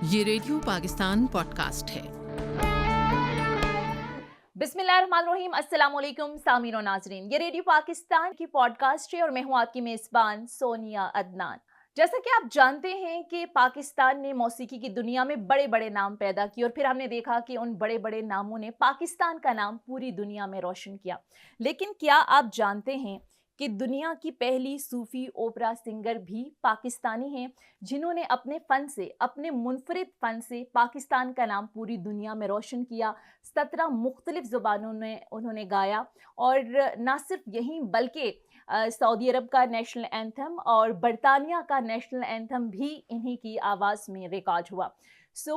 ये radio Pakistan podcast है। बिस्मिल्लाहिर्रहमानिर्रहीम, अस्सलाम वालेकुम सामीन और नाजरीन। ये रेडियो पाकिस्तान की पॉडकास्ट है और मैं हूँ आपकी मेज़बान सोनिया अदनान। जैसा कि आप जानते हैं कि पाकिस्तान ने मौसीकी की दुनिया में बड़े बड़े नाम पैदा किए और फिर हमने देखा कि उन बड़े बड़े नामों ने पाकिस्तान का नाम पूरी दुनिया में रोशन किया। लेकिन क्या आप जानते हैं कि दुनिया की पहली सूफी ओपरा सिंगर भी पाकिस्तानी हैं, जिन्होंने अपने फ़न से, अपने मुनफरिद फ़न से पाकिस्तान का नाम पूरी दुनिया में रोशन किया। 17 मुख्तलिफ ज़ुबानों में उन्होंने गाया और ना सिर्फ यहीं बल्कि सऊदी अरब का नेशनल एंथम और बरतानिया का नेशनल एंथम भी इन्हीं की आवाज़ में रिकॉर्ड हुआ।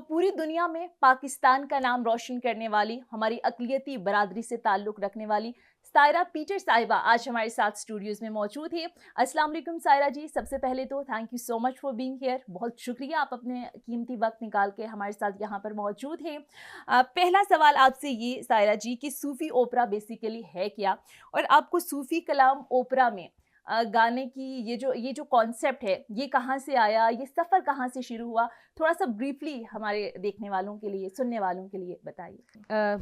पूरी दुनिया में पाकिस्तान का नाम रोशन करने वाली, हमारी अक़लियती बरादरी से ताल्लुक़ रखने वाली सायरा पीटर साहिबा आज हमारे साथ स्टूडियोज़ में मौजूद है। अस्सलाम वालेकुम सायरा जी, सबसे पहले तो thank you so much for being here. बहुत शुक्रिया, आप अपने कीमती वक्त निकाल के हमारे साथ यहाँ पर मौजूद हैं। पहला सवाल आपसे ये सायरा जी कि सूफ़ी ओपरा बेसिकली है क्या, और आपको सूफ़ी कलाम ओपरा में गाने की ये जो कॉन्सेप्ट है, ये कहाँ से आया, ये सफ़र कहाँ से शुरू हुआ, थोड़ा सा ब्रीफली हमारे देखने वालों के लिए, सुनने वालों के लिए बताइए।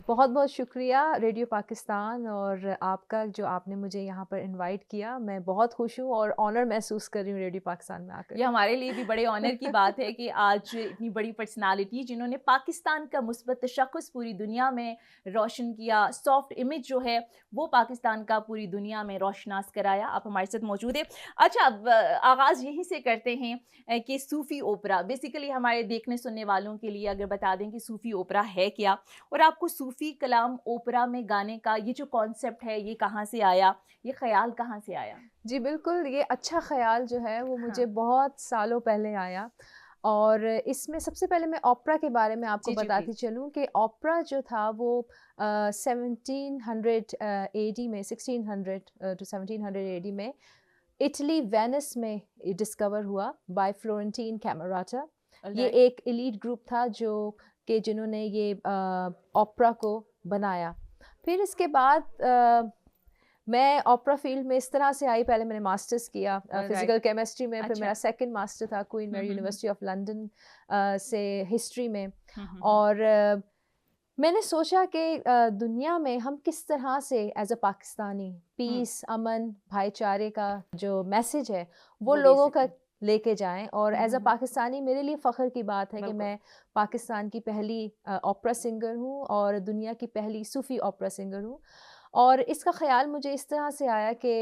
बहुत बहुत शुक्रिया रेडियो पाकिस्तान और आपका, जो आपने मुझे यहाँ पर इनवाइट किया। मैं बहुत खुश हूँ और ऑनर महसूस कर रही हूँ रेडियो पाकिस्तान में आकर। ये हमारे लिए भी बड़े ऑनर की बात है कि आज इतनी बड़ी पर्सनालिटी जिन्होंने पाकिस्तान का मुस्बत तशख़्ख़ुस पूरी दुनिया में रोशन किया, सॉफ्ट इमेज जो है वो पाकिस्तान का पूरी दुनिया में रोशनास कराया, आप हमारे साथ मौजूद है। अच्छा, अब आगाज़ यहीं से करते हैं कि सूफ़ी ओपरा बेसिकली हमारे देखने सुनने वालों के लिए अगर बता दें कि सूफ़ी ओपरा है क्या, और आपको सूफ़ी कलाम ओपरा में गाने का ये जो कॉन्सेप्ट है ये कहाँ से आया, ये ख़्याल कहाँ से आया? जी बिल्कुल, ये अच्छा ख़्याल जो है वो मुझे हाँ। बहुत सालों पहले आया। और इसमें सबसे पहले मैं ओपेरा के बारे में आपको जी, जी, बताती प्लीज़। चलूँ कि ओपेरा जो था वो 1700 एडी में, 1600 टू 1700 एडी में इटली वेनिस में डिस्कवर हुआ बाय फ्लोरेंटीन कैमराटा। ये ऑलराइट। एक एलीट ग्रुप था जिन्होंने ये ओपेरा को बनाया। फिर इसके बाद मैं ओपेरा फील्ड में इस तरह से आई। पहले मैंने मास्टर्स किया फिज़िकल राइट। केमिस्ट्री में, फिर अच्छा। मेरा सेकंड मास्टर था क्वीन मैरी हुँ, हुँ, हुँ। यूनिवर्सिटी ऑफ लंदन से हिस्ट्री में। हुँ, हुँ, हुँ। और मैंने सोचा कि दुनिया में हम किस तरह से एज अ पाकिस्तानी हुँ, पीस, अमन, भाईचारे का जो मैसेज है वो वो दे लोगों का सकें। लेके जाएं। और हुँ, एज हुँ, अ हुँ। पाकिस्तानी मेरे लिए फ़ख्र की बात है कि बिल्कुल। मैं पाकिस्तान की पहली ओपेरा सिंगर हूँ और दुनिया की पहली सूफ़ी ओपेरा सिंगर हूँ। और इसका ख़्याल मुझे इस तरह से आया कि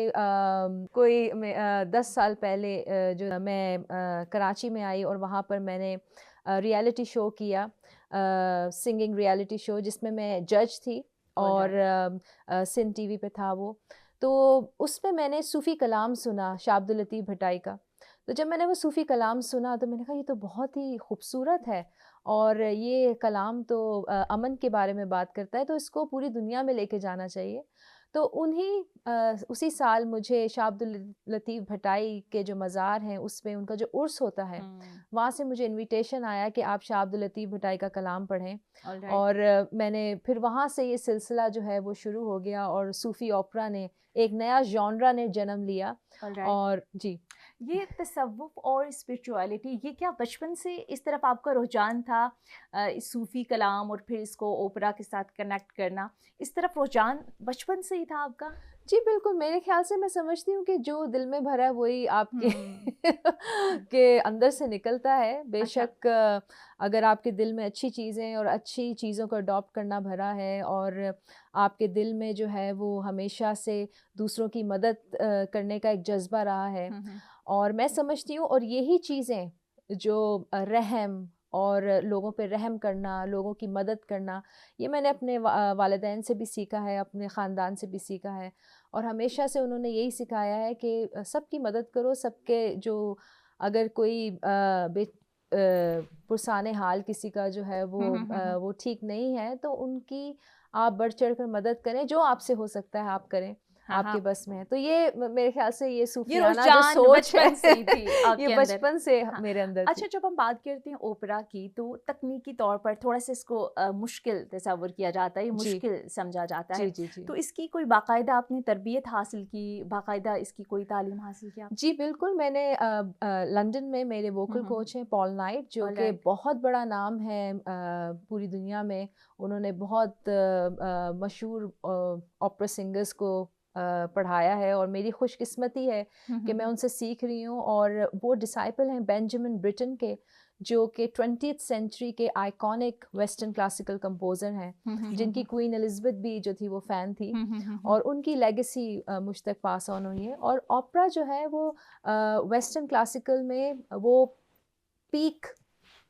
10 साल पहले जो मैं कराची में आई और वहाँ पर मैंने रियलिटी शो किया, सिंगिंग रियलिटी शो, जिसमें मैं जज थी और ऑलराइट। सिंध टीवी पे था वो। तो उसमें मैंने सूफ़ी कलाम सुना शाह अब्दुल लतीफ़ भट्टाई का। तो जब मैंने वो सूफ़ी कलाम सुना तो मैंने कहा ये तो बहुत ही खूबसूरत है और ये कलाम तो अमन के बारे में बात करता है, तो इसको पूरी दुनिया में लेके जाना चाहिए। तो उसी साल मुझे शाह अब्दुल लतीफ़ भट्टाई के जो मज़ार हैं उसमें उनका जो उर्स होता है, हुँ, वहाँ से मुझे इनविटेशन आया कि आप शाह अब्दुल लतीफ़ भट्टाई का कलाम पढ़ें। ऑलराइट। और मैंने फिर वहाँ से ये सिलसिला जो है वो शुरू हो गया और सूफ़ी ओपेरा ने एक नया जॉनरा ने जन्म लिया। ऑलराइट। और जी। ये तसव्वुफ़ और स्पिरिचुअलिटी, ये क्या बचपन से इस तरफ आपका रुझान था? इस सूफ़ी कलाम और फिर इसको ओपेरा के साथ कनेक्ट करना, इस तरफ रुझान बचपन से ही था आपका? जी, बिल्कुल, मेरे ख़्याल से मैं समझती हूँ कि जो दिल में भरा है वही आपके हुँ। के अंदर से निकलता है। अच्छा। बेशक अगर आपके दिल में अच्छी चीज़ें और अच्छी चीज़ों को अडॉप्ट करना भरा है और आपके दिल में जो है वो हमेशा से दूसरों की मदद करने का एक जज़्बा रहा है। हुँ, हुँ। और मैं समझती हूँ और यही चीज़ें जो रहम और लोगों पे रहम करना, लोगों की मदद करना, ये मैंने अपने वालिदैन से भी सीखा है, अपने ख़ानदान से भी सीखा है। और हमेशा से उन्होंने यही सिखाया है कि सबकी मदद करो, सबके जो अगर कोई पुरसाने हाल किसी का जो है हुँ, हुँ, हुँ, हुँ। वो ठीक नहीं है तो उनकी आप बढ़ चढ़ कर मदद करें, जो आपसे हो सकता है आप करें। हाँ, आपके हाँ। बस में है। तो ये मेरे ख्याल से ये ये सूफियाना जो रुझान सोच है बचपन से ही थी आपके ये अंदर। बचपन से हाँ। मेरे अंदर अच्छा, थी। जब हम बात करते हैं ओपेरा की, तो तकनीकी तौर पर थोड़ा सा इसको मुश्किल तस्वुर किया जाता है, ये जी, मुश्किल समझा जाता है। जी, जी, जी। तो इसकी कोई बाकायदा आपने तरबियत हासिल की, बाकायदा इसकी कोई तालीम हासिल की आपने? जी, बिल्कुल मैंने लंदन में मेरे वोकल हम्म, कोच हैं पॉल नाइट, जो कि ऑलराइट। बहुत बड़ा नाम है पूरी दुनिया में। उन्होंने बहुत मशहूर ओपेरा सिंगर्स को पढ़ाया है, और मेरी खुशकिस्मती है कि मैं उनसे सीख रही हूँ। और वो डिसाइपल हैं बेंजामिन ब्रिटन के, जो कि 20th सेंचुरी के आइकॉनिक वेस्टर्न क्लासिकल कंपोज़र हैं, जिनकी क्वीन एलिज़ाबेथ भी जो थी वो फ़ैन थी, और उनकी लेगेसी मुझ तक पास ऑन हुई है। और ओपेरा जो है वो वेस्टर्न क्लासिकल में वो पीक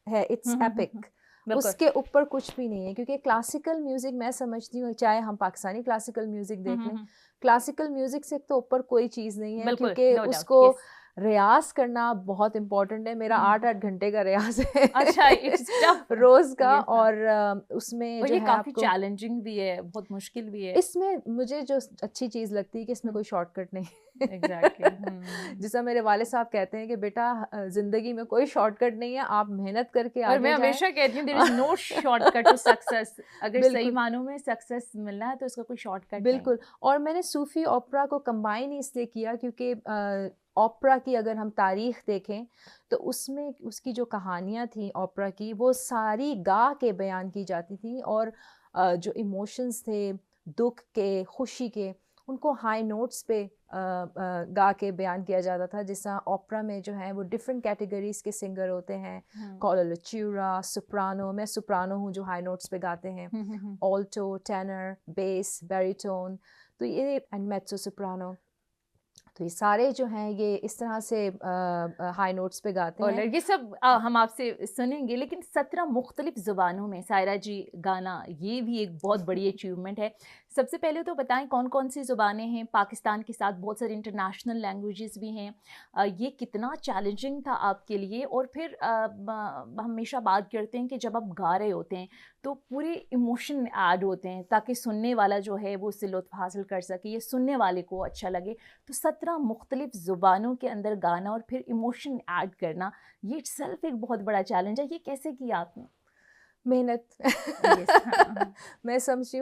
है, इट्स एपिक। बिल्कुल। उसके ऊपर कुछ भी नहीं है, क्योंकि क्लासिकल म्यूज़िक मैं समझती हूँ, चाहे हम पाकिस्तानी क्लासिकल म्यूज़िक देख लें, क्लासिकल म्यूज़िक से तो ऊपर कोई चीज़ नहीं है, बिल्कुल, क्योंकि नो डाउट, उसको यस। रियाज़ करना बहुत इम्पोर्टेंट है। मेरा 8-8 घंटे का रियाज़ है अच्छा, इट्स टफ। रोज़ का। यस, हाँ। और उसमें और जो ये है काफ़ी आपको, चैलेंजिंग भी है, बहुत मुश्किल भी है। इसमें मुझे जो अच्छी चीज़ लगती है कि इसमें कोई शॉर्टकट नहीं है। एग्जैक्टली। जैसा मेरे वाले साहब कहते हैं कि बेटा ज़िंदगी में कोई शॉर्टकट नहीं है, आप मेहनत करके और मैं आगे जाएं। हमेशा कहती हूँ there is no shortcut to success. अगर सही बिल्कुल, मानों में सक्सेस मिलना है तो उसका कोई शॉर्टकट नहीं। बिल्कुल। और मैंने सूफ़ी ओपेरा को कंबाइन इसलिए किया क्योंकि ओपेरा की अगर हम तारीख़ देखें तो उसमें उसकी जो कहानियाँ थी ओपेरा की, वो सारी गा के बयान की जाती थी। और जो इमोशंस थे, दुःख के, खुशी के, उनको हाई नोट्स पे गा के बयान किया जाता था। जैसा ओपेरा में जो है वो डिफरेंट कैटेगरीज़ के सिंगर होते हैं, कॉलरच्यूरा, सोप्रानो, मैं सोप्रानो हूँ जो हाई नोट्स पे गाते हैं, ऑल्टो, टेनर, बेस, बैरिटोन, तो ये एंड मेज़्ज़ो सोप्रानो। तो ये सारे जो हैं ये इस तरह से हाई नोट्स पे गाते और हैं। ये सब हम आपसे सुनेंगे, लेकिन 17 मुख्तलिफ ज़ुबानों में सायरा जी गाना, ये भी एक बहुत बड़ी अचीवमेंट है। सबसे पहले तो बताएं कौन कौन सी ज़ुबानें हैं, पाकिस्तान के साथ बहुत सारी इंटरनेशनल लैंग्वेजेस भी हैं। ये कितना चैलेंजिंग था आपके लिए? और फिर हमेशा बात करते हैं कि जब आप गा रहे होते हैं तो पूरे इमोशन ऐड होते हैं ताकि सुनने वाला जो है वो उससे लुत्फ़ हासिल कर सके, ये सुनने वाले को अच्छा लगे। तो 17 मुख्तलिफ ज़ुबानों के अंदर गाना और फिर इमोशन ऐड करना, ये इटसेल्फ एक बहुत बड़ा चैलेंज है। ये कैसे किया आपने? मेहनत। यस, हाँ। मैं समझती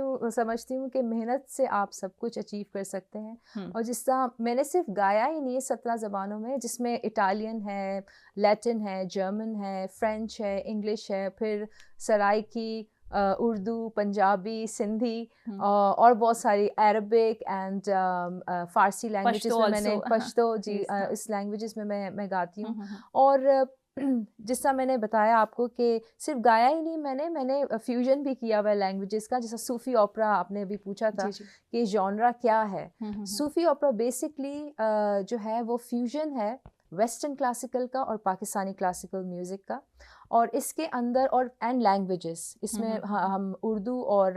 हूँ कि मेहनत से आप सब कुछ अचीव कर सकते हैं। और जिस तरह मैंने सिर्फ गाया ही नहीं है 17 ज़बानों में, जिसमें इटालियन है, लैटिन है, जर्मन है, फ्रेंच है, इंग्लिश है, फिर सराइकी, उर्दू, पंजाबी, सिंधी, और बहुत सारी Arabic and Farsi languages Pashto में मैंने, ऑल्सो। पश्तो जी, यस, हाँ। इस लैंग्वेजेस में मैं गाती हूँ। और जिस तरह मैंने बताया आपको कि सिर्फ गाया ही नहीं, मैंने फ्यूजन भी किया हुआ है लैंग्वेजेस का। जैसा सूफ़ी ओपेरा आपने अभी पूछा था जी, जी। कि जॉनरा क्या है। सूफ़ी ओपेरा बेसिकली जो है वो फ्यूजन है वेस्टर्न क्लासिकल का और पाकिस्तानी क्लासिकल म्यूज़िक का। और इसके अंदर और एंड लैंग्वेजेस इसमें हम उर्दू और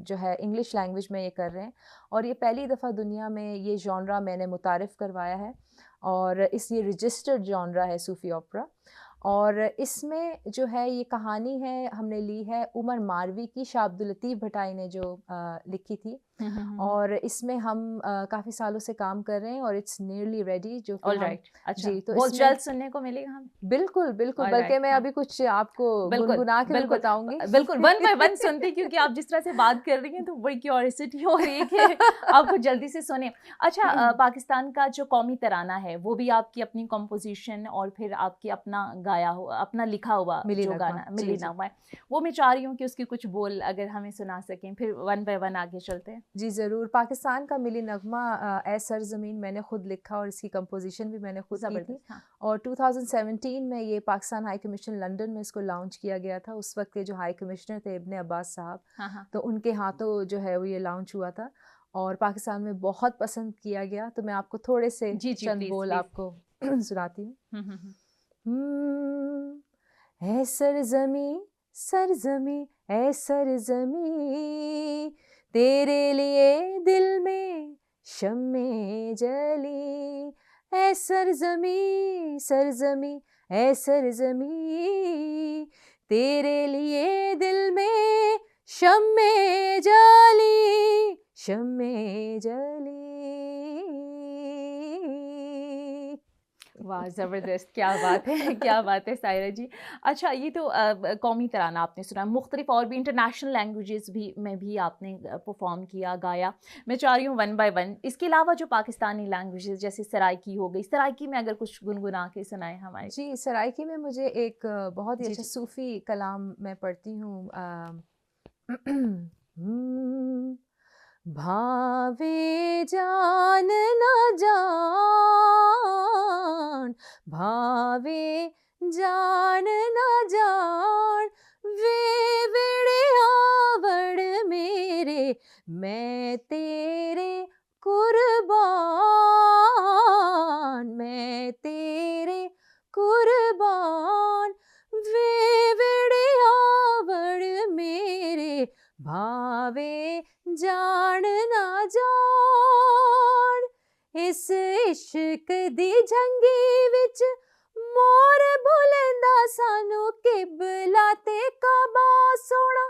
जो है इंग्लिश लैंग्वेज में ये कर रहे हैं। और ये पहली दफ़ा दुनिया में ये जॉनरा मैंने मुतारिफ़ करवाया है, और ये रजिस्टर्ड जॉनरा है सूफ़ी ओपेरा। और इसमें जो है ये कहानी है, हमने ली है उमर मारवी की, शाह अब्दुल लतीफ़ भटाई ने जो लिखी थी। और इसमें हम काफ़ी सालों से काम कर रहे हैं, और इट्स नियरली रेडी, जो कि ऑलराइट। अच्छा, जी, तो बहुत इसमें जल्द सुनने को मिलेगा हम। बिल्कुल, बिल्कुल, ऑलराइट, बल्कि मैं हाँ। अभी कुछ आपको बिल्कुल, गुनगुना के भी बिल्कुल, बताऊँगी। बिल्कुल, वन बाय वन सुनते हैं, क्योंकि आप जिस तरह से बात कर रही हैं तो बड़ी क्यूरियोसिटी और एक है आपको जल्दी से सुने। अच्छा, पाकिस्तान का जो कौमी तराना है वो भी आपकी अपनी कंपोजिशन और फिर आपकी अपना गाया हुआ, अपना लिखा हुआ मिली जो नगमा, गाना जी, मिली जी। नगमा है, वो मैं चाह रही हूँ कि उसके कुछ बोल अगर हमें सुना सकें, फिर वन बाय वन आगे चलते हैं। जी, ज़रूर। पाकिस्तान का मिली नगमा ए सरज़मीन मैंने खुद लिखा, और इसकी कंपोजिशन भी मैंने खुद की थी। ज़बरदस्त, हाँ। और 2017 में ये पाकिस्तान हाई कमीशन लंदन में इसको लॉन्च किया गया था। उस वक्त के जो हाई कमिश्नर थे इब्ने अब्बास साहब, हाँ, हाँ। तो उनके हाथों जो है वो ये लॉन्च हुआ था, और पाकिस्तान में बहुत पसंद किया गया। तो मैं आपको थोड़े से जी, जी, चंद प्लीज़, बोल प्लीज़। आपको सुनाती हूँ। ऐ सरज़मी, ऐ सरज़मी, तेरे लिए दिल में शम्मे जली। ऐ सरज़मी, सरज़मी, ऐ सरज़मी, तेरे लिए दिल में शम्मे जली। शम्मे जली। वाह, ज़बरदस्त! क्या बात है, क्या बात है सायरा जी। अच्छा, ये तो कौमी तराना आपने सुना, मुख्तलिफ और भी इंटरनेशनल लैंग्वेजेस भी में भी आपने परफॉर्म किया, गाया। मैं चाह रही हूँ वन बाय वन, इसके अलावा जो पाकिस्तानी लैंग्वेजेस जैसे सराइकी हो गई, सराइकी में अगर कुछ गुनगुना के सुनाएं हमारे। जी, सराइकी में मुझे एक बहुत ही जी अच्छा जी। सूफ़ी कलाम मैं पढ़ती हूँ। भावे जान न जान, भावे जान न जान, वे वेड़े आवड़ मेरे, मैं तेरे कुर्बान, मैं तेरे कुर्बान, वे वेड़े आवड़ मेरे, भावे जान ना जान। इस इश्क दी झंगी विच मोर भुलेंदा सानू, किबला ते काबा सोना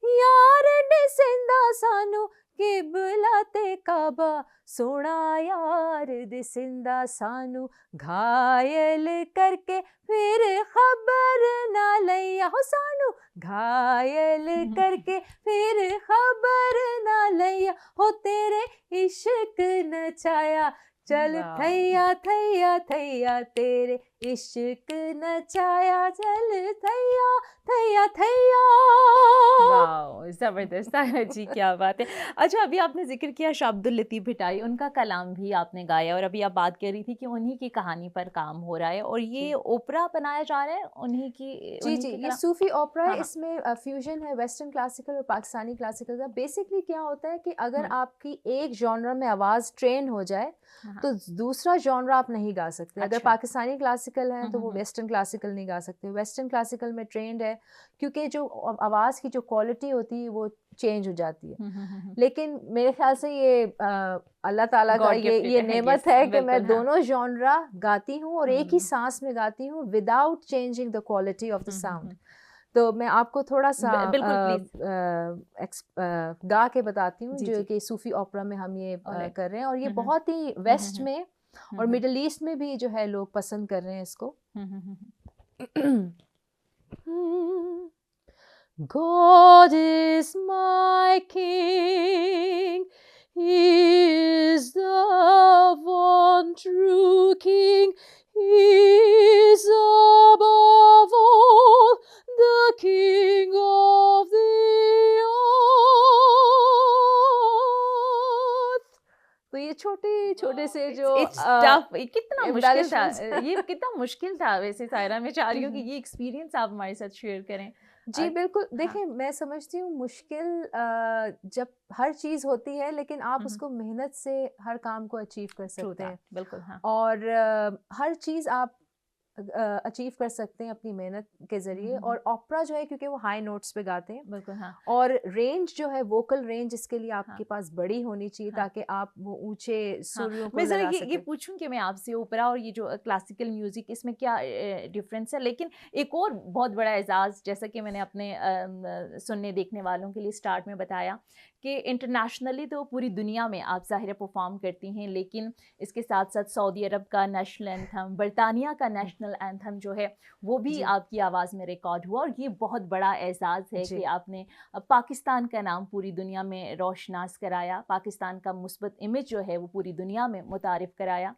यार दिसेंदा सानू, किबला ते काबा सोना यार दिसेंदा सानू, घायल करके फिर खबर ना लैया हो सानू, घायल करके फिर खबर ना लैया हो, तेरे इश्क नचाया चल वाह, थैया थैया थैया, तेरे इश्क नचाया चल थैया थैया थैया। वाह, ज़बरदस्त सायरा जी, क्या बात है। अच्छा, अभी आपने ज़िक्र किया शाह अब्दुल लतीफ़ भुट्टाई, उनका कलाम भी आपने गाया और अभी आप बात कर रही थी कि उन्हीं की कहानी पर काम हो रहा है और ये जी ओपेरा बनाया जा रहा है जी उन्हीं जी, के ये कलाम। सूफ़ी ओपेरा है। हाँ, हाँ। इसमें फ्यूजन है वेस्टर्न क्लासिकल और पाकिस्तानी क्लासिकल का। बेसिकली क्या होता है कि अगर हुँ, आपकी एक जॉनर में आवाज़ ट्रेन हो जाए हाँ, हाँ। तो दूसरा जॉनर आप नहीं गा सकते। अगर अच्छा। पाकिस्तानी क्लासिकल है हुँ, तो हुँ, वो हुँ। वेस्टर्न क्लासिकल नहीं गा सकते। वेस्टर्न क्लासिकल में ट्रेंड है, क्योंकि जो आवाज़ की जो क्वालिटी होती है वो चेंज हो जाती है। हुँ, हुँ, हुँ, हुँ। लेकिन मेरे ख्याल से ये अल्लाह ताला का गॉड गिफ्टेड ये है, नेमत येस, है कि मैं बिल्कुल, हाँ। दोनों जॉनरा गाती हूँ और एक ही हुँ। सांस में गाती हूँ without changing the quality of the हुँ, हुँ, साउंड। हुँ। तो मैं आपको थोड़ा-सा बिल्कुल, प्लीज़। गा के बताती हूँ जी, जो जी। कि सूफ़ी ओपेरा में हम ये ऑलराइट। कर रहे हैं, और ये हुँ, हुँ। बहुत ही हुँ, हुँ, वेस्ट हुँ। में हुँ, और हुँ। मिडल ईस्ट में भी जो है लोग पसंद कर रहे हैं इसको। हुँ, हुँ, हुँ, हुँ। God is my King, He is the one true King, He is above all, the King of the earth। तो ये छोटे छोटे से जो इट्स टफ, ये कितना मुश्किल था, embellishments ये कितना मुश्किल था वैसे सायरा, मैं चाह रही हूँ कि हम्म। ये एक्सपीरियंस आप हमारे साथ शेयर करें। जी, बिल्कुल। हाँ। देखिए, मैं समझती हूँ मुश्किल जब हर चीज़ होती है, लेकिन आप हुँ, हुँ। उसको मेहनत से हर काम को अचीव कर ट्रू सकते दैट, हैं। बिल्कुल, हाँ। और हर चीज़ आप अचीव कर सकते हैं अपनी मेहनत के हुँ, ज़रिए। हुँ, हुँ। और ओपेरा जो है, क्योंकि वो हाई नोट्स पे गाते हैं, बिल्कुल, हाँ। और रेंज जो है, वोकल रेंज इसके लिए हाँ, आपके पास बड़ी होनी चाहिए हाँ। ताकि आप वो ऊँचे हाँ, सुरों को मैं ज़रा लगा ये सकें। पूछूँ कि मैं आपसे ओपेरा और ये जो क्लासिकल म्यूज़िक, इसमें क्या डिफ़रेंस है? लेकिन एक और बहुत बड़ा एज़ाज़, जैसा कि मैंने अपने सुनने देखने वालों के लिए स्टार्ट में बताया कि इंटरनेशनली तो पूरी दुनिया में आप ज़ाहिर है परफ़ॉर्म करती हैं, लेकिन इसके साथ-साथ सऊदी अरब का नेशनल एंथम, बरतानिया का नेशनल एंथम जो है, वो भी जी, आपकी आवाज़ में रिकॉर्ड हुआ और ये बहुत बड़ा एज़ाज़ है कि जी। आपने पाकिस्तान का नाम पूरी दुनिया में रोशनास कराया, पाकिस्तान का मुस्बत इमेज जो है वो पूरी दुनिया में मुतारिफ़ कराया।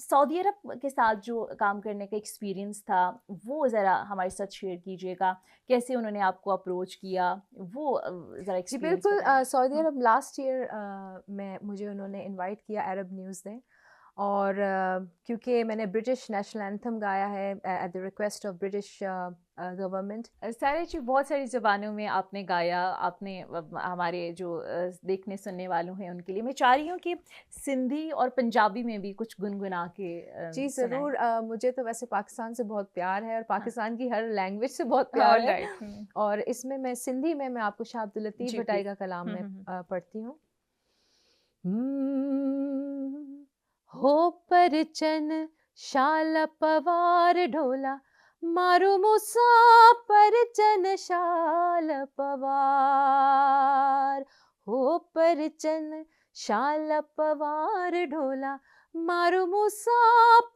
सऊदी अरब के साथ जो काम करने का एक्सपीरियंस था, वो ज़रा हमारे साथ शेयर कीजिएगा। कैसे उन्होंने आपको अप्रोच किया? वो ज़रा जी, एक्सपीरियंस बिल्कुल। बताएँ। सऊदी हुँ, अरब लास्ट ईयर में मुझे उन्होंने इनवाइट किया अरब न्यूज़ ने। और क्योंकि मैंने ब्रिटिश नेशनल एंथम गाया है at the request of British government. सारे जी, बहुत सारी ज़ुबानों में आपने गाया, आपने हमारे जो देखने सुनने वालों हैं उनके लिए मैं चाह रही हूँ कि सिंधी और पंजाबी में भी कुछ गुनगुना के जी, सुनाएँ। ज़रूर। मुझे तो वैसे पाकिस्तान से बहुत प्यार है और हाँ, पाकिस्तान की हर लैंग्वेज से बहुत प्यार है। ऑलराइट। हुँ। और इसमें मैं सिंधी में मैं आपको शाह अब्दुल लतीफ़ जी, भुट्टाई प्लीज़। का कलाम हुँ, मैं हुँ, हुँ। पढ़ती हूँ। हम्म, हो परचन शाल पवार ढोला, मारो मूसा परचन शाल पवार, हो परचन शाल पवार ढोला मारो मूसा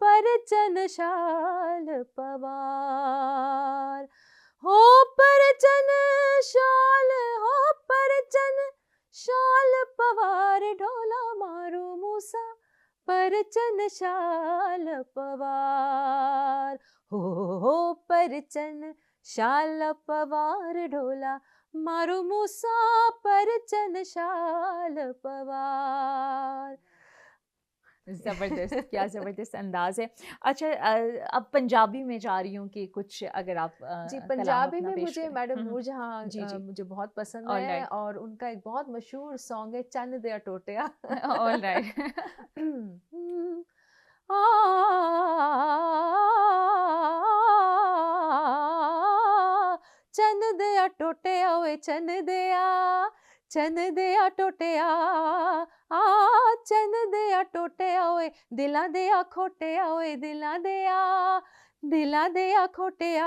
परचन शाल पवार। हो परचन शाल, हो परचन शाल पवार ढोला मारो मूसा परचन शाल पवार। हो परचन शाल पवार ढोला मारो मूसा परचन शाल पवार। ज़बरदस्त, क्या ज़बरदस्त अंदाज़ है। अच्छा, अब पंजाबी में जा रही हूँ कि कुछ अगर आप जी, कलाम पंजाबी अपना में पेश मुझे करें। मैडम नूरजहाँ जी, जी। मुझे बहुत पसंद ऑल है राइट, और उनका एक बहुत मशहूर सॉन्ग है चन्न दिया टोटिया। All right. आ, चन्न दिया टोटिया ओए चन्न दिया, चन्न दिया टोटिया, आ चन्न दिया टोटिया ओए दिलां दिया खोटिया ओए दिलां दिया खोटिया।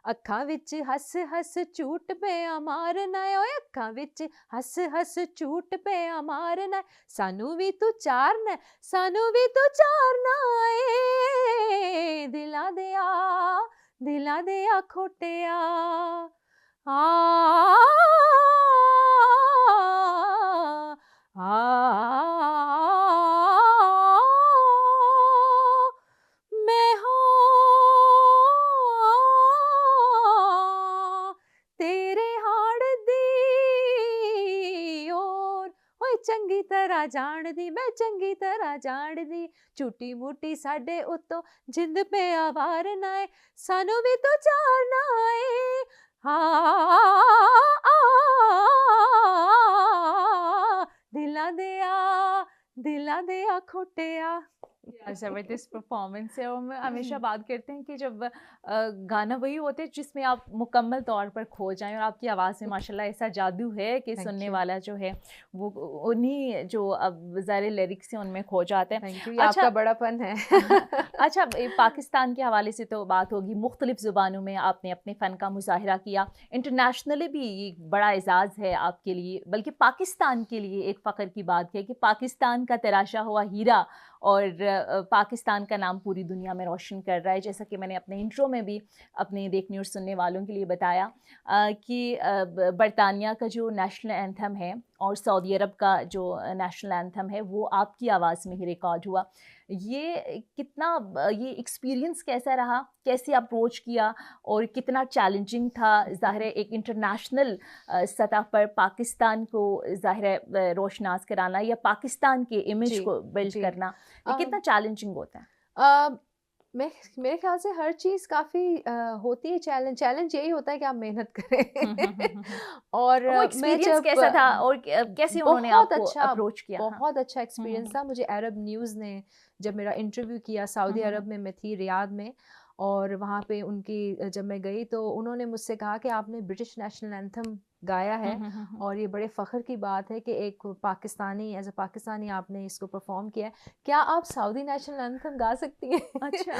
ਅੱਖਾਂ ਵਿੱਚ ਹੱਸ ਹੱਸ ਝੂਠ ਪਿਆ ਮਾਰਨਾ ਓਏ, ਅੱਖਾਂ ਵਿੱਚ ਹੱਸ ਹੱਸ ਝੂਠ ਪਿਆ ਮਾਰਨਾ, ਸਾਨੂੰ ਵੀ ਤੂੰ ਚਾਰਨਾ, ਸਾਨੂੰ ਵੀ ਤੂੰ ਚਾਰਨਾ ਏ ਦਿਲਾਂ ਦਿਆ ਖੋਟਿਆ। ਆ ਮੈਂ ਹਾਂ ਤੇਰੇ ਹਾੜ ਦੀ ਓਰ ਓਏ ਚੰਗੀ ਤਰ੍ਹਾਂ ਜਾਣਦੀ, ਮੈਂ ਚੰਗੀ ਤਰ੍ਹਾਂ ਜਾਣਦੀ, ਝੂਟੀ ਮੂਟੀ ਸਾਡੇ ਉੱਤੋਂ ਜਿੰਦ ਪਿਆ ਵਾਰਨਾ ਏ, ਸਾਨੂੰ ਵੀ ਤੂੰ ਚਾਰਨਾ ਏ। ਦਿਲਾਂ ਦਿਆ ਖੋਟਿਆ। क्या ज़बरदस्त परफॉर्मेंस है। और हम हमेशा बात करते हैं कि जब गाना वही होते हैं जिसमें आप मुकम्मल तौर पर खो जाएं, और आपकी आवाज़ में माशाल्लाह ऐसा जादू है कि Thank सुनने you. वाला जो है वो उन्हीं जो अब ज़ाहिर लिरिक्स हैं उनमें खो जाते हैं। थैंक यू, ये अच्छा, आपका बड़ापन है। अच्छा, पाकिस्तान के हवाले से तो बात होगी, मुख्तलिफ ज़ुबानों में आपने अपने फ़न का मुज़ाहिरा किया, इंटरनेशनली भी ये एक बड़ा एज़ाज़ है आपके लिए, बल्कि पाकिस्तान के लिए एक फ़ख्र की बात है कि पाकिस्तान का तराशा हुआ हीरा और पाकिस्तान का नाम पूरी दुनिया में रोशन कर रहा है। जैसा कि मैंने अपने इंट्रो में भी अपने देखने और सुनने वालों के लिए बताया कि बरतानिया का जो नेशनल एंथम है और सऊदी अरब का जो नेशनल एंथम है वो आपकी आवाज़ में ही रिकॉर्ड हुआ। ये कितना, ये एक्सपीरियंस कैसा रहा, कैसे अप्रोच किया और कितना चैलेंजिंग था? ज़ाहिर है एक इंटरनेशनल सतह पर पाकिस्तान को ज़ाहिर है रोशनास कराना या पाकिस्तान के इमेज जी, को बिल्ड जी। करना, ये कितना चैलेंजिंग होता है? मेरे ख्याल से हर चीज़ काफ़ी होती है चैलेंज यही होता है कि आप मेहनत करें। और वो मैं एक्सपीरियंस जब कैसा था और कैसे उन्होंने बहुत आपको अच्छा अप्रोच किया? हाँ। बहुत अच्छा एक्सपीरियंस था मुझे। अरब न्यूज़ ने जब मेरा इंटरव्यू किया, सऊदी अरब में मैं थी रियाद में, और वहाँ पे उनकी जब मैं गई तो उन्होंने मुझसे कहा कि आपने ब्रिटिश नेशनल एंथम गाया है और ये बड़े फ़ख्र की बात है कि एक पाकिस्तानी, एज अ पाकिस्तानी आपने इसको परफॉर्म किया है, क्या आप सऊदी नेशनल एंथम गा सकती हैं? अच्छा।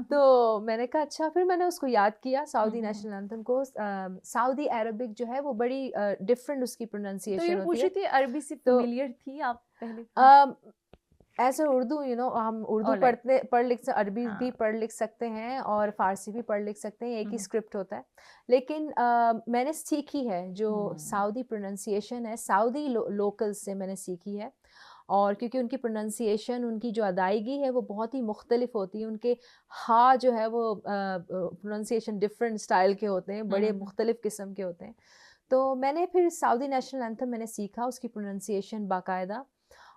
तो मैंने कहा अच्छा। फिर मैंने उसको याद किया सऊदी नेशनल एंथम को। सऊदी अरबिक जो है वो बड़ी डिफरेंट उसकी तो ये प्रोनाउंसिएशन पूछ होती रही है। थी, अरबी से तो फेमिलियर थी आप पहले? ऐसे उर्दू हम उर्दू ऑल राइट। पढ़ लिख अरबी भी हाँ। पढ़ लिख सकते हैं और फ़ारसी भी पढ़ लिख सकते हैं, एक ही स्क्रिप्ट होता है। लेकिन मैंने सीखी है जो सऊदी प्रोनाउंसिएशन है, सऊदी लोकल्स से मैंने सीखी है। और क्योंकि उनकी प्रोनाउंसिएशन, उनकी जो अदायगी है वो बहुत ही मुख्तलिफ होती है। उनके हा जो है वो प्रोनाउंसिएशन डिफरेंट स्टाइल के होते हैं, बड़े मुख्तलिफ किस्म के होते हैं। तो मैंने फिर सऊदी नेशनल एंथम मैंने सीखा, उसकी प्रोनाउंसिएशन बाकायदा।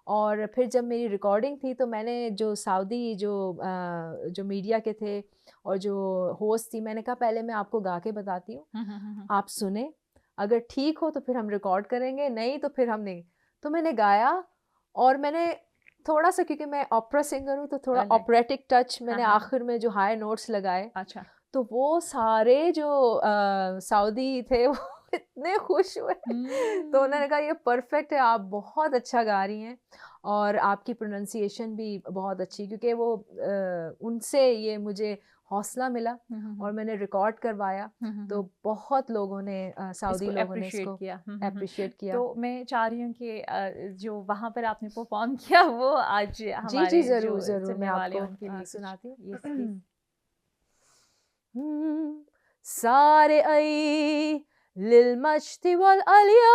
और फिर जब मेरी रिकॉर्डिंग थी तो मैंने जो सऊदी जो मीडिया के थे और जो होस्ट थी, मैंने कहा पहले मैं आपको गा के बताती हूँ, आप सुने, अगर ठीक हो तो फिर हम रिकॉर्ड करेंगे, नहीं तो फिर हम नहीं। तो मैंने गाया और मैंने थोड़ा सा, क्योंकि मैं ऑपरा सिंगर हूँ तो थोड़ा ऑपरेटिक टच मैंने आखिर में जो हाई नोट्स लगाए। अच्छा। तो वो सारे जो सऊदी थे वो इतने खुश हुए। तो उन्होंने कहा ये परफेक्ट है, आप बहुत अच्छा गा रही हैं। और आपकी प्रोनंसिएशन भी बहुत अच्छी, क्योंकि वो उनसे ये मुझे हौसला मिला और मैंने रिकॉर्ड करवाया, तो बहुत लोगों ने सऊदी लोगों ने इसको किया। अप्रिशिएट किया। तो मैं चाह रही हूँ कि जो वहाँ पर आपने परफॉर्म किया वो आज जी हमारे ज़रूर जो ज़रूर, मैं सुनने वाले हैं आपको उनके लिए सुनाती हूँ। Yes please. सारे आई लिलमजद वलअलिया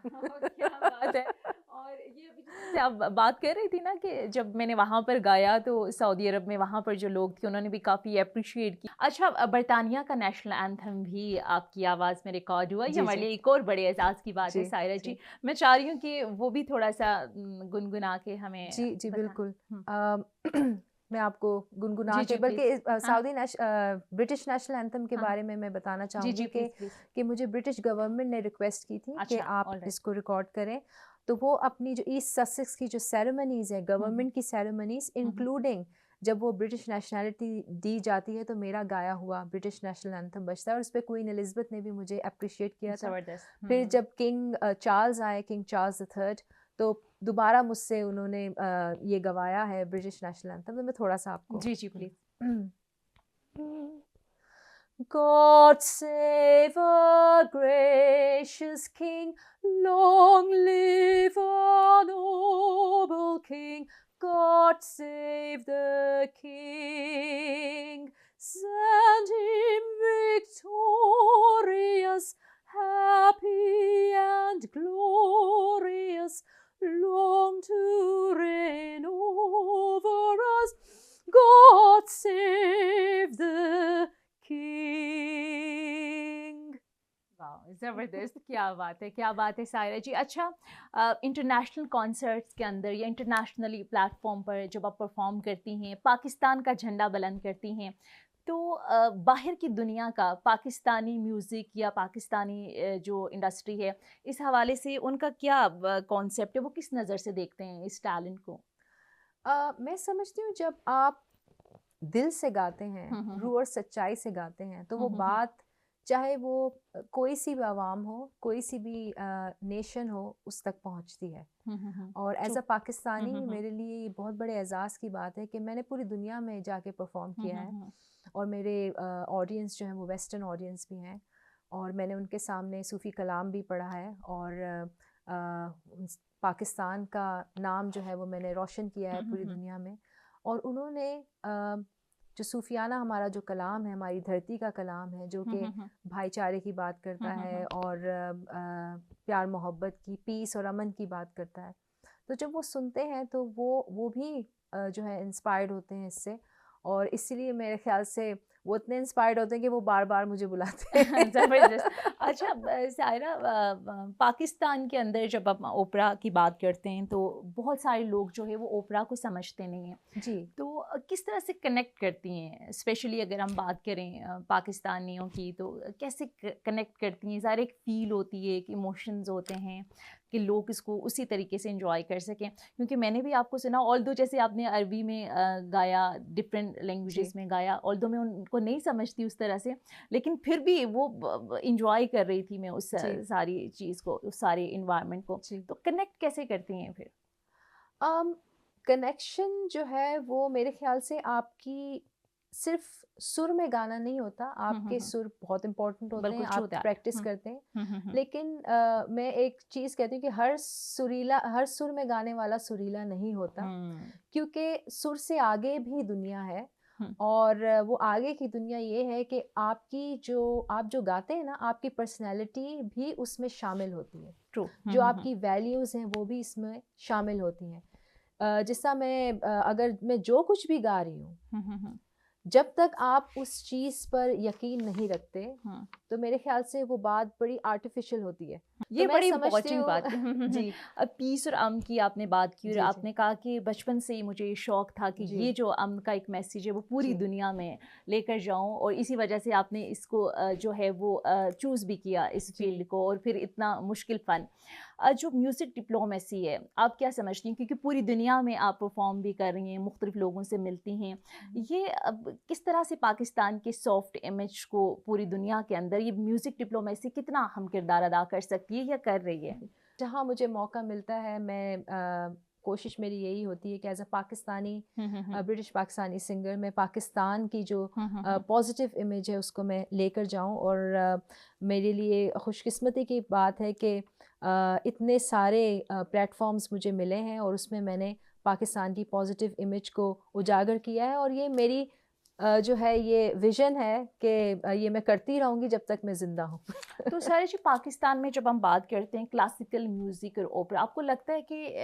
क्या बात है। और ये अभी जैसे आप बात कर रही थी ना कि जब मैंने वहाँ पर गाया तो सऊदी अरब में वहाँ पर जो लोग थे उन्होंने भी काफ़ी अप्रिशिएट किया। अच्छा, बरतानिया का नेशनल एंथम भी आपकी आवाज़ में रिकॉर्ड हुआ, ये जी, हमारे जी। लिए एक और बड़े एहसास की बात है जी, सायरा जी। जी। मैं चाह रही हूँ कि वो भी थोड़ा सा गुनगुना के हमें जी, जी, बताएं। बिल्कुल। हम्म, मैं आपको गुनगुना जी के, जी बल्कि प्लीज। हाँ सऊदी ब्रिटिश नेशनल एंथम के हाँ बारे में मैं बताना जी जी चाहूँगी प्लीज प्लीज। कि मुझे ब्रिटिश गवर्नमेंट ने रिक्वेस्ट की थी कि अच्छा आप ऑल राइट। इसको रिकॉर्ड करें, तो वो अपनी जो ईस्ट ससेक्स की जो सेरेमनीज़ है, गवर्नमेंट की सेरेमनीज़ इंक्लूडिंग जब वो ब्रिटिश नेशनैलिटी दी जाती है, तो मेरा गाया हुआ ब्रिटिश नेशनल एंथम बजता है, और उस पर क्वीन एलिज़ाबेथ ने भी मुझे अप्रिशिएट किया था। ज़बरदस्त। फिर जब किंग चार्ल्स आए, किंग चार्ल्स III, तो दोबारा मुझसे उन्होंने ये गवाया है ब्रिटिश नेशनल एंथम, तो मैं थोड़ा सा आपको। जी जी please. God save our gracious King, long live our noble King. God save the King, send him victorious, happy and glorious, long to reign over us. God save the King. वाह ज़बरदस्त, क्या बात है, क्या बात है सायरा जी। अच्छा, इंटरनेशनल कॉन्सर्ट्स के अंदर या इंटरनेशनली प्लेटफॉर्म पर जब आप परफॉर्म करती हैं, पाकिस्तान का झंडा बुलंद करती हैं, तो बाहर की दुनिया का पाकिस्तानी म्यूज़िक या पाकिस्तानी जो इंडस्ट्री है, इस हवाले से उनका क्या कॉन्सेप्ट है, वो किस नज़र से देखते हैं इस टैलेंट को? मैं समझती हूँ जब आप दिल से गाते हैं, रूह और सच्चाई से गाते हैं, तो वो बात चाहे वो कोई सी भी आवाम हो, कोई सी भी नेशन हो, उस तक पहुंचती है। और एज अ पाकिस्तानी मेरे लिए ये बहुत बड़े एजाज़ की बात है कि मैंने पूरी दुनिया में जाके परफॉर्म किया है, और मेरे ऑडियंस जो है वो वेस्टर्न ऑडियंस भी हैं, और मैंने उनके सामने सूफ़ी कलाम भी पढ़ा है, और पाकिस्तान का नाम जो है वो मैंने रोशन किया है पूरी दुनिया में। और उन्होंने जो सूफियाना हमारा जो कलाम है, हमारी धरती का कलाम है, जो कि भाईचारे की बात करता है और प्यार मोहब्बत की, पीस और अमन की बात करता है, तो जब वो सुनते हैं तो वो भी जो है इंस्पायर्ड होते हैं इससे, और इसीलिए मेरे ख्याल से वो इतने इंस्पायर्ड होते हैं कि वो बार बार मुझे बुलाते हैं। ज़बरदस्त। अच्छा, सायरा, पाकिस्तान के अंदर जब आप ओपरा की बात करते हैं तो बहुत सारे लोग जो है वो ओपरा को समझते नहीं हैं, जी। तो किस तरह से कनेक्ट करती हैं, स्पेशली अगर हम बात करें पाकिस्तानियों की, तो कैसे कनेक्ट करती हैं? ज़ाहिर एक फ़ील होती है, एक इमोशंस होते हैं कि लोग इसको उसी तरीके से एंजॉय कर सकें, क्योंकि मैंने भी आपको सुना, ऑल्दो जैसे आपने अरबी में गाया, डिफरेंट लैंग्वेजेस में गाया, ऑल्दो मैं उनको नहीं समझती उस तरह से, लेकिन फिर भी वो इंजॉय कर रही थी मैं उस सारी चीज़ को, उस सारे इन्वायरमेंट को। तो कनेक्ट कैसे करती हैं फिर? कनेक्शन जो है वो मेरे ख्याल से आपकी सिर्फ सुर में गाना नहीं होता, आपके सुर बहुत इम्पोर्टेंट होते हैं, आप प्रैक्टिस करते हैं, लेकिन मैं एक चीज़ कहती हूँ कि हर सुर में गाने वाला सुरीला नहीं होता, क्योंकि सुर से आगे भी दुनिया है, और वो आगे की दुनिया ये है कि आप जो गाते हैं ना, आपकी पर्सनैलिटी भी उसमें शामिल होती है, जो आपकी वैल्यूज़ हैं वो भी इसमें शामिल होती हैं। जिसका अगर मैं जो कुछ भी गा रही हूँ, जब तक आप उस चीज़ पर यकीन नहीं रखते, तो मेरे ख्याल से वो बात बड़ी आर्टिफिशियल होती है। ये मैं बड़ी समझती इंपॉर्टेंट हूँ बात है। जी, अब पीस और अमन की आपने बात की और जी, जी, आपने कहा कि बचपन से ही मुझे ये शौक था कि जी, ये जो अमन का एक मैसेज है वो पूरी जी, दुनिया में लेकर जाऊं, और इसी वजह से आपने इसको जो है वो चूज़ भी किया इस जी। फील्ड को, और फिर इतना मुश्किल फ़न। जो म्यूज़िक डिप्लोमेसी है, आप क्या समझती हैं, क्योंकि पूरी दुनिया में आप परफॉर्म भी कर रही हैं, मुख्तलिफ लोगों से मिलती हैं, ये अब किस तरह से पाकिस्तान के सॉफ्ट इमेज को पूरी दुनिया के अंदर ये म्यूज़िक डिप्लोमेसी कितना अहम किरदार अदा कर सकती है या कर रही है? जहाँ मुझे मौका मिलता है मैं कोशिश मेरी यही होती है कि एज़ अ पाकिस्तानी हुँ, हुँ, हुँ। ब्रिटिश पाकिस्तानी सिंगर मैं पाकिस्तान की जो हुँ, हुँ, हुँ। पॉजिटिव इमेज है उसको मैं लेकर जाऊँ, और मेरे लिए खुशकिस्मती की बात है कि इतने सारे प्लेटफॉर्म्स मुझे मिले हैं और उसमें मैंने पाकिस्तान की पॉजिटिव इमेज को उजागर किया है, और ये मेरी जो है ये विज़न है कि ये मैं करती रहूँगी जब तक मैं ज़िंदा हूँ। तो सारे जी, पाकिस्तान में जब हम बात करते हैं क्लासिकल म्यूज़िक और ओपेरा, आपको लगता है कि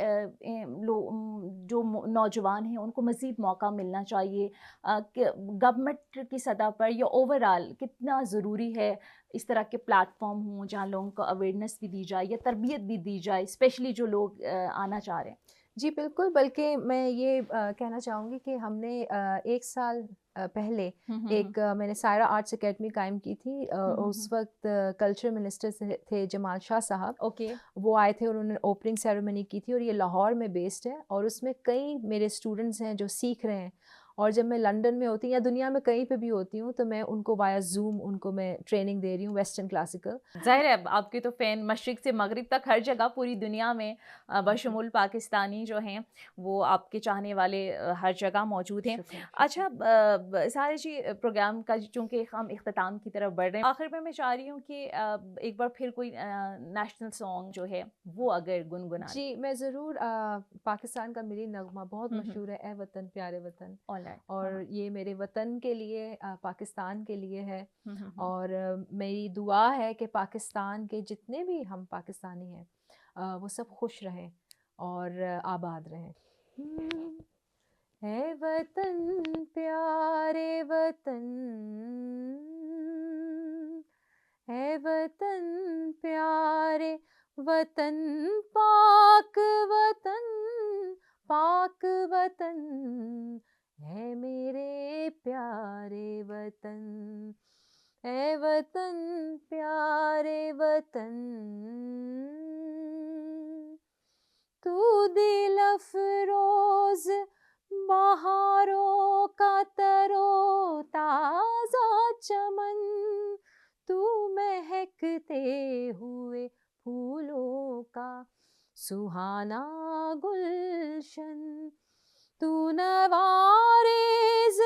जो नौजवान हैं उनको मज़ीद मौका मिलना चाहिए, कि गवर्नमेंट की सतह पर या ओवरऑल कितना ज़रूरी है इस तरह के प्लेटफॉर्म हों जहाँ लोगों को अवेयरनेस भी दी जाए या तरबियत भी दी जाए, स्पेशली जो लोग आना चाह रहे हैं? जी, बिल्कुल, बल्कि मैं ये कहना चाहूँगी कि हमने 1 साल पहले हुँ, हुँ, हुँ। मैंने सायरा आर्ट्स अकेडमी कायम की थी। हुँ, हुँ, उस हुँ। वक़्त कल्चर मिनिस्टर थे जमाल शाह साहब। ओके। वो आए थे और उन्होंने ओपनिंग सेरेमनी की थी, और ये लाहौर में बेस्ड है, और उसमें कई मेरे स्टूडेंट्स हैं जो सीख रहे हैं, और जब मैं लंदन में होती हूँ या दुनिया में कहीं पे भी होती हूँ तो मैं उनको वाया ज़ूम उनको मैं ट्रेनिंग दे रही हूँ वेस्टर्न क्लासिकल। ज़ाहिर है आपके तो फ़ैन मशरिक़ से मगरिब तक हर जगह पूरी दुनिया में बशमूल पाकिस्तानी जो हैं वो आपके चाहने वाले हर जगह मौजूद हैं। शुक्रिया, अच्छा, सारे जी, प्रोग्राम का चूँकि हम इख्तिताम की तरफ बढ़ रहे हैं, आखिर में मैं चाह रही हूँ कि एक बार फिर कोई नेशनल सॉन्ग जो है वो अगर गुनगुना दें। जी, मैं ज़रूर पाकिस्तान का मिली नगमा बहुत हुँ, हुँ। मशहूर है, ए वतन प्यारे वतन, ऑलराइट। हाँ, और हाँ। ये मेरे वतन के लिए पाकिस्तान के लिए है, हुँ, हुँ, हुँ। और मेरी दुआ है कि पाकिस्तान के जितने भी हम पाकिस्तानी हैं वो सब खुश रहें और आबाद रहें। है वतन प्यारे वतन, है वतन प्यारे वतन, पाक वतन, पाक वतन, है मेरे प्यारे वतन, है वतन प्यारे वतन, तू दिल अफरोज बहारों का तरो ताजा चमन, तू महकते हुए फूलों का सुहाना गुलशन, तू नवारेज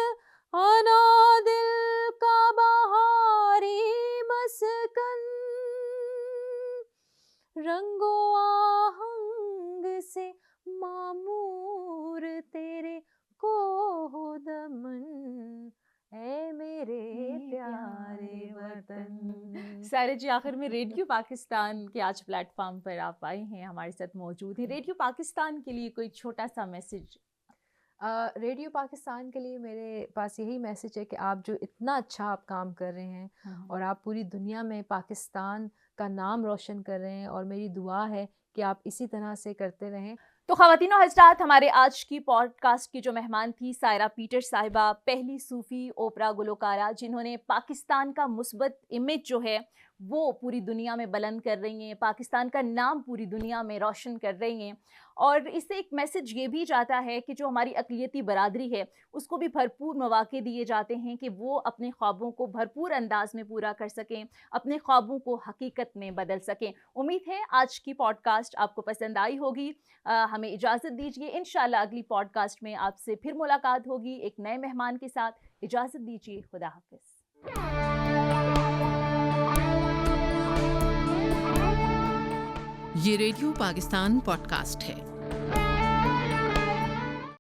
अना दिल का बहारी मस्कन, रंगो आहंग से मामूर तेरे को हो दमन, है मेरे प्यारे वतन। सारे जी, आखिर में रेडियो पाकिस्तान के आज प्लेटफॉर्म पर आप आए हैं, हमारे साथ मौजूद हैं। रेडियो पाकिस्तान के लिए कोई छोटा सा मैसेज? रेडियो पाकिस्तान के लिए मेरे पास यही मैसेज है कि आप जो इतना अच्छा आप काम कर रहे हैं और आप पूरी दुनिया में पाकिस्तान का नाम रोशन कर रहे हैं, और मेरी दुआ है कि आप इसी तरह से करते रहें। तो ख़वातीन और हज़रात, हमारे आज की पॉडकास्ट की जो मेहमान थी सायरा पीटर साहिबा, पहली सूफ़ी ओपरा गुलकारा जिन्होंने पाकिस्तान का मुस्बत इमेज जो है वो पूरी दुनिया में बुलंद कर रही हैं, पाकिस्तान का नाम पूरी दुनिया में रोशन कर रही हैं। और इससे एक मैसेज ये भी जाता है कि जो हमारी अक़लियती बरादरी है उसको भी भरपूर मौक़े दिए जाते हैं कि वो अपने ख्वाबों को भरपूर अंदाज में पूरा कर सकें, अपने ख्वाबों को हकीकत में बदल सकें। उम्मीद है आज की पॉडकास्ट आपको पसंद आई होगी। हमें इजाज़त दीजिए, इंशाअल्लाह अगली पॉडकास्ट में आपसे फिर मुलाकात होगी एक नए मेहमान के साथ। इजाज़त दीजिए, खुदा हाफ़िज़। ये रेडियो पाकिस्तान पॉडकास्ट है।